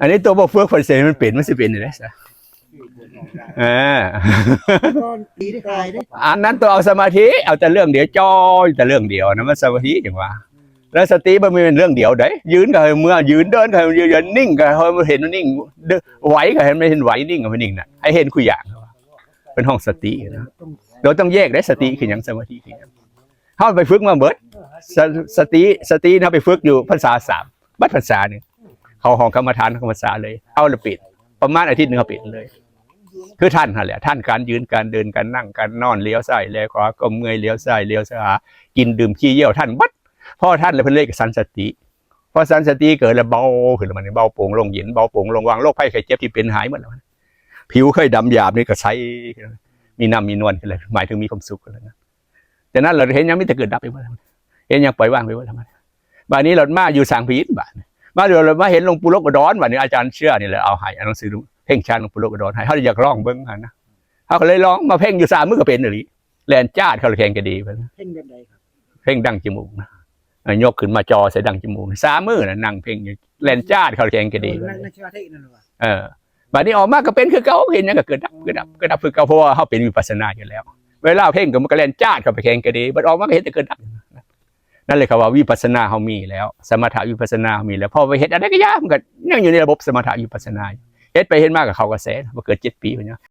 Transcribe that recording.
อันนี้ตัวบ่เฟือกผลเสียมันเป็นมันสิเป็นได้ซะดีได้คลายได้อันนั้นตัวเอาสมาธิเอาแต่เรื่องเดียวจ้อยแต่เรื่องเดียวนะมันสมาธิจังว่าแล้วสติมันมีเป็นเรื่องเดียวได้ยืนก็เมื่อยืนเดินก็ยืนนิ่งก็เห็นนิ่งไหวก็เห็นไม่เห็นไหวนิ่งก็ไม่นิ่งน่ะให้เห็นคุยอย่างเป็นห้องสตินะเราต้องแยกได้สติคืออย่างสมาธิคืออย่างเข้าไปฝึกมาเบิดสตินะไปฝึกอยู่ภาษา3 บัดภาษาเนี่ยเขาห้องกรรมฐานกรรมฐานเลยเอาละปิดประมาณอาทิตย์นึงเขาปิดเลยคือท่านนั่นแหละท่านการยืนการเดินการนั่งการนอนเลี้ยวซ้ายเลี้ยวขวาก้มเงยเลี้ยวซ้ายเลี้ยวขวากินดื่มขี้เยี่ยวท่านบัดพ่อท่านเลยเพิ่นเลยกับสันสติพอสันสติเกิดแล้วเบาขึ้นมันเบาโปร่งลงเย็นเบาโปร่งลงวางโรคภัยไข้เจ็บที่เป็นหายหมดแล้วผิวเคยดำหยาบนี่ก็ใสมีน้ำมีนวลกันเลยหมายถึงมีความสุขกันเลยนะแต่นั้นเราเห็นยังไม่แต่เกิดดับไปหมดเห็นยังปล่อยวางไปหมดทำไมบ้านนี้เรามาอยู่สังพีนบ้านมาเดี๋ยวเรามาเห็นหลวงปู่โลกดอนบ้านนี้อาจารย์เชื่อนี่แหละเอาให้หนังสือเพ่งชาญหลวงปู่โลกดอนให้เขาอยากร้องเบิ้งนะเขาก็เลยร้องมาเพ่งอยู่3 มื้อก็เป็นหรือแลนจ้าเขาเลยแข่งกันดีไปเพ่งแบบใดครับเพ่งดังจมูกนะยกขึ้นมาจอใส่ดังจมูก3 มื้อนะนั่งเพ่งแลนจ้าเขาเลยแข่งกันดีนั่งสมาธินั่นวะบ้านนี้ออกมาก็เป็นคือเก่าเห็นยังก็เกิดดับคือเก่าเพราะว่าเขาเป็นวิปัสสนาอยู่แล้วเวลาเพ่งก็มันก็แลนจ้าเขาไปแข่งกันดีบัดออกมาก็เห็นแต่เกิดดับนั่นเลยครับว่าวิปัสสนาเขามีแล้วสมถะวิปัสสนาเขามีแล้วพอไปเห็นอะไรก็ยากมันก็ยังอยู่ในระบบสมถะวิปัสสนาเฮ็ดไปเฮ็ดมากกับเขากระแสมาเกิด7 ปีไปเนาะ